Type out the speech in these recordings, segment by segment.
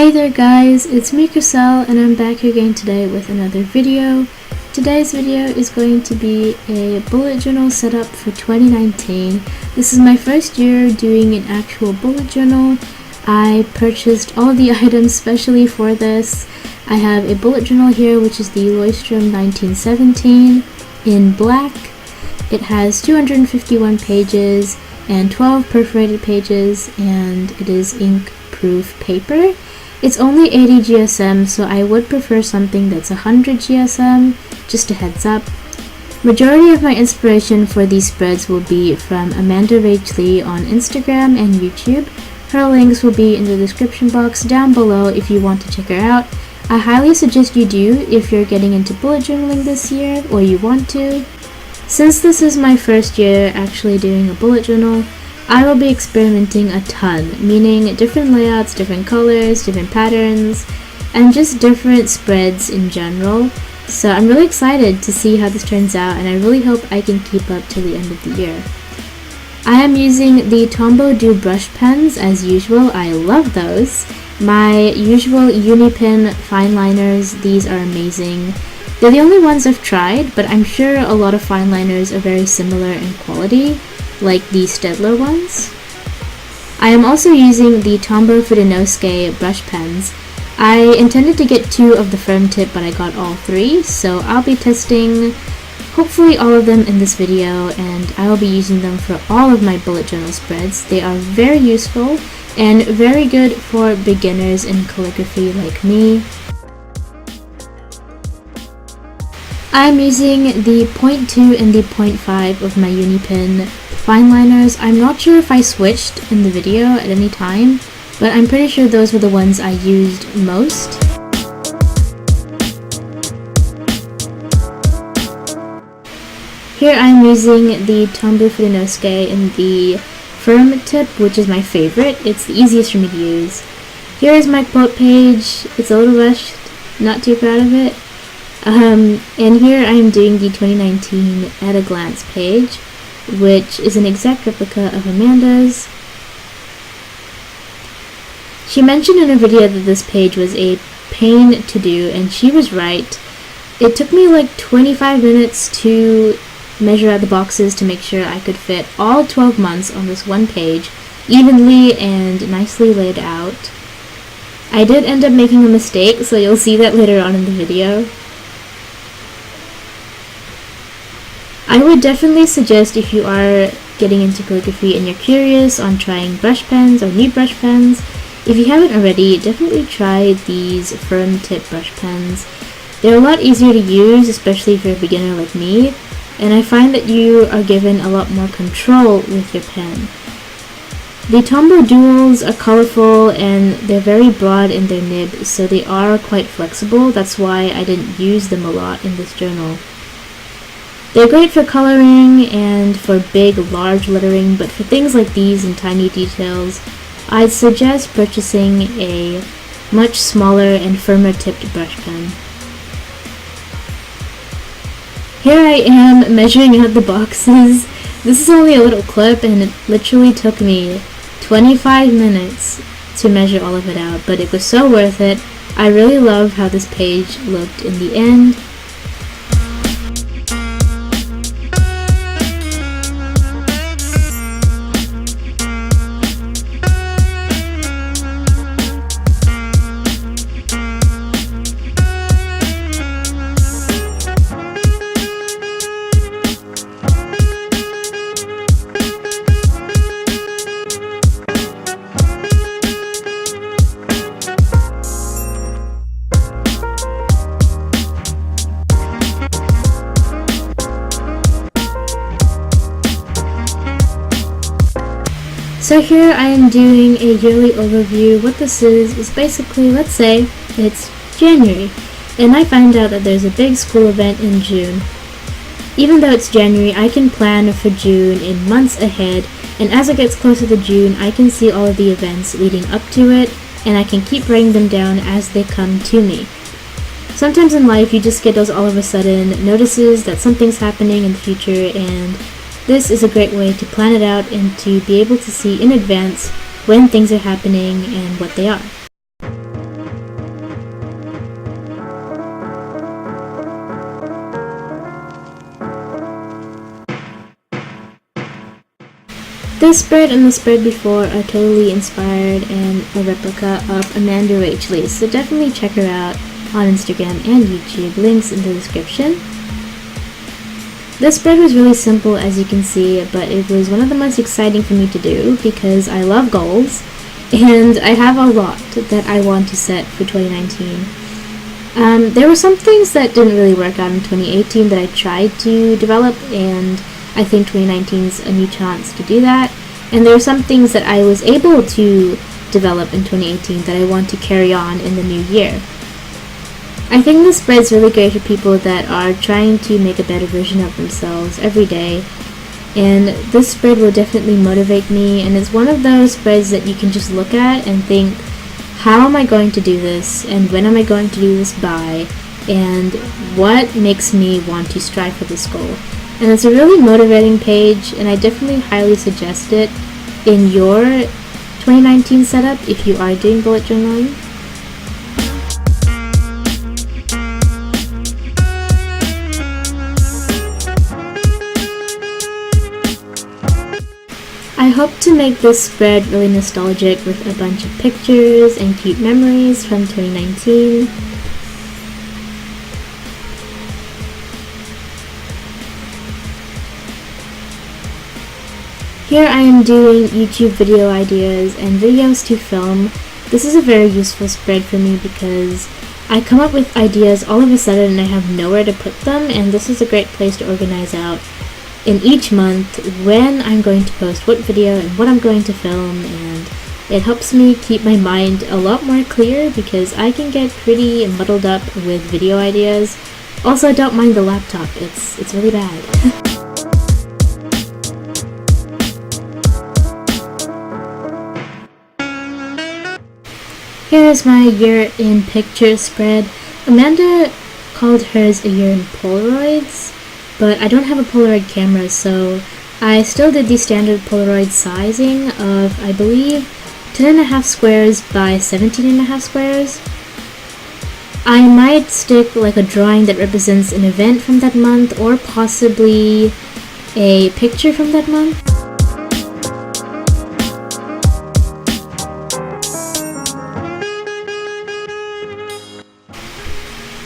Hey there guys, it's me Kriselle and I'm back here again today with another video. Today's video is going to be a bullet journal setup for 2019. This is my first year doing an actual bullet journal. I purchased all the items specially for this. I have a bullet journal here which is the Lourdes 1917 in black. It has 251 pages and 12 perforated pages and it is ink proof paper. It's only 80 GSM, so I would prefer something that's 100 GSM, just a heads up. Majority of my inspiration for these spreads will be from Amanda Rach Lee on Instagram and YouTube. Her links will be in the description box down below if you want to check her out. I highly suggest you do if you're getting into bullet journaling this year or you want to. Since this is my first year actually doing a bullet journal, I will be experimenting a ton, meaning different layouts, different colors, different patterns, and just different spreads in general. So I'm really excited to see how this turns out, and I really hope I can keep up till the end of the year. I am using the Tombow Do brush pens as usual. I love those. My usual Unipen fine liners, these are amazing. They're the only ones I've tried, but I'm sure a lot of fine liners are very similar in quality, like the Staedtler ones. I am also using the Tombow Fudenosuke brush pens. I intended to get 2 of the firm tip, but I got all 3, so I'll be testing hopefully all of them in this video, and I will be using them for all of my bullet journal spreads. They are very useful and very good for beginners in calligraphy like me. I'm using the 0.2 and the 0.5 of my Unipen fine liners. I'm not sure if I switched in the video at any time, but I'm pretty sure those were the ones I used most. Here I'm using the Tombow Fudenosuke in the firm tip, which is my favorite. It's the easiest for me to use. Here is my quote page. It's a little rushed, not too proud of it. And here I am doing the 2019 at a glance page, which is an exact replica of Amanda's. She mentioned in her video that this page was a pain to do, and she was right. It took me like 25 minutes to measure out the boxes to make sure I could fit all 12 months on this one page, evenly and nicely laid out. I did end up making a mistake, so you'll see that later on in the video. I would definitely suggest, if you are getting into calligraphy and you're curious on trying brush pens or new brush pens, if you haven't already, definitely try these firm tip brush pens. They're a lot easier to use, especially if you're a beginner like me, and I find that you are given a lot more control with your pen. The Tombow Duals are colorful and they're very broad in their nib, so they are quite flexible. That's why I didn't use them a lot in this journal. They're great for coloring and for big, large lettering, but for things like these and tiny details, I'd suggest purchasing a much smaller and firmer tipped brush pen. Here I am measuring out the boxes. This is only a little clip and it literally took me 25 minutes to measure all of it out, but it was so worth it. I really love how this page looked in the end. So here I am doing a yearly overview. What this is basically, let's say it's January, and I find out that there's a big school event in June. Even though it's January, I can plan for June in months ahead, and as it gets closer to June, I can see all of the events leading up to it, and I can keep writing them down as they come to me. Sometimes in life, you just get those all of a sudden notices that something's happening in the future, and this is a great way to plan it out and to be able to see in advance when things are happening and what they are. This spread and the spread before are totally inspired and a replica of Amanda Rachley, so definitely check her out on Instagram and YouTube, links in the description. This spread was really simple, as you can see, but it was one of the most exciting for me to do because I love goals and I have a lot that I want to set for 2019. There were some things that didn't really work out in 2018 that I tried to develop, and I think 2019 is a new chance to do that. And there are some things that I was able to develop in 2018 that I want to carry on in the new year. I think this spread's really great for people that are trying to make a better version of themselves every day. And this spread will definitely motivate me, and it's one of those spreads that you can just look at and think, how am I going to do this, and when am I going to do this by, and what makes me want to strive for this goal. And it's a really motivating page, and I definitely highly suggest it in your 2019 setup if you are doing bullet journaling. I hope to make this spread really nostalgic with a bunch of pictures and cute memories from 2019. Here I am doing YouTube video ideas and videos to film. This is a very useful spread for me because I come up with ideas all of a sudden and I have nowhere to put them, and this is a great place to organize out in each month when I'm going to post what video and what I'm going to film, and it helps me keep my mind a lot more clear because I can get pretty muddled up with video ideas. Also, don't mind the laptop, it's really bad. Here is my year in picture spread. Amanda called hers a year in Polaroids, but I don't have a Polaroid camera, so I still did the standard Polaroid sizing of, I believe, 10.5 squares by 17.5 squares. I might stick like a drawing that represents an event from that month, or possibly a picture from that month.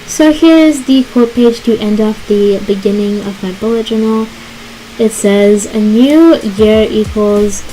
So here's the quote page to end off the beginning of my bullet journal. It says, "A new year equals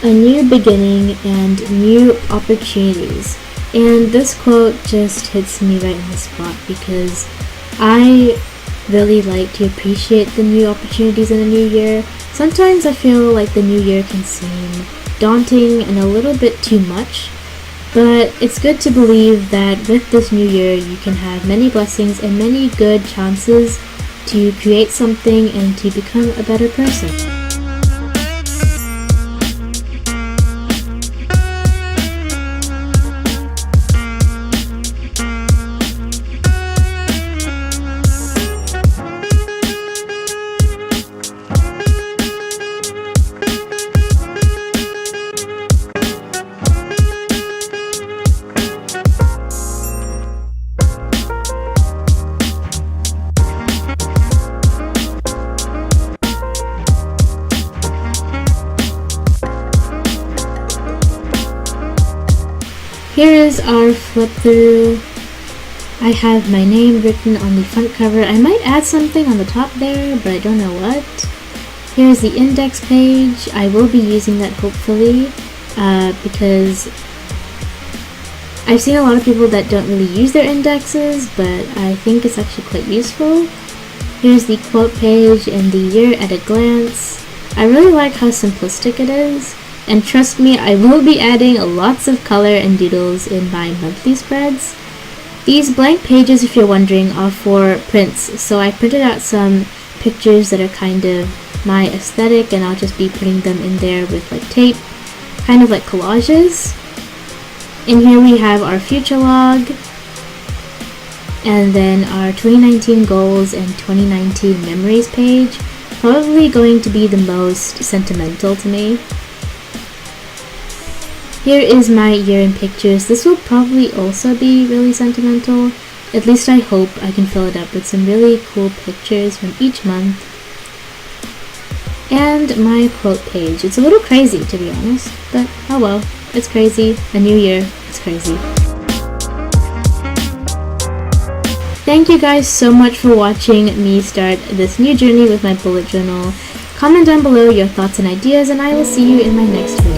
a new beginning and new opportunities." And this quote just hits me right on the spot because I really like to appreciate the new opportunities in a new year. Sometimes I feel like the new year can seem daunting and a little bit too much. But it's good to believe that with this new year you can have many blessings and many good chances to create something and to become a better person. Here is our flip through. I have my name written on the front cover. I might add something on the top there, but I don't know what. Here's the index page. I will be using that hopefully because I've seen a lot of people that don't really use their indexes, but I think it's actually quite useful. Here's the quote page and the year at a glance. I really like how simplistic it is. And trust me, I will be adding lots of color and doodles in my monthly spreads. These blank pages, if you're wondering, are for prints. So I printed out some pictures that are kind of my aesthetic, and I'll just be putting them in there with like tape, kind of like collages. And here we have our future log, and then our 2019 goals and 2019 memories page. Probably going to be the most sentimental to me. Here is my year in pictures. This will probably also be really sentimental. At least I hope I can fill it up with some really cool pictures from each month. and my quote page. It's a little crazy, to be honest, but oh well, it's crazy. A new year, it's crazy. Thank you guys so much for watching me start this new journey with my bullet journal. Comment down below your thoughts and ideas, and I will see you in my next video.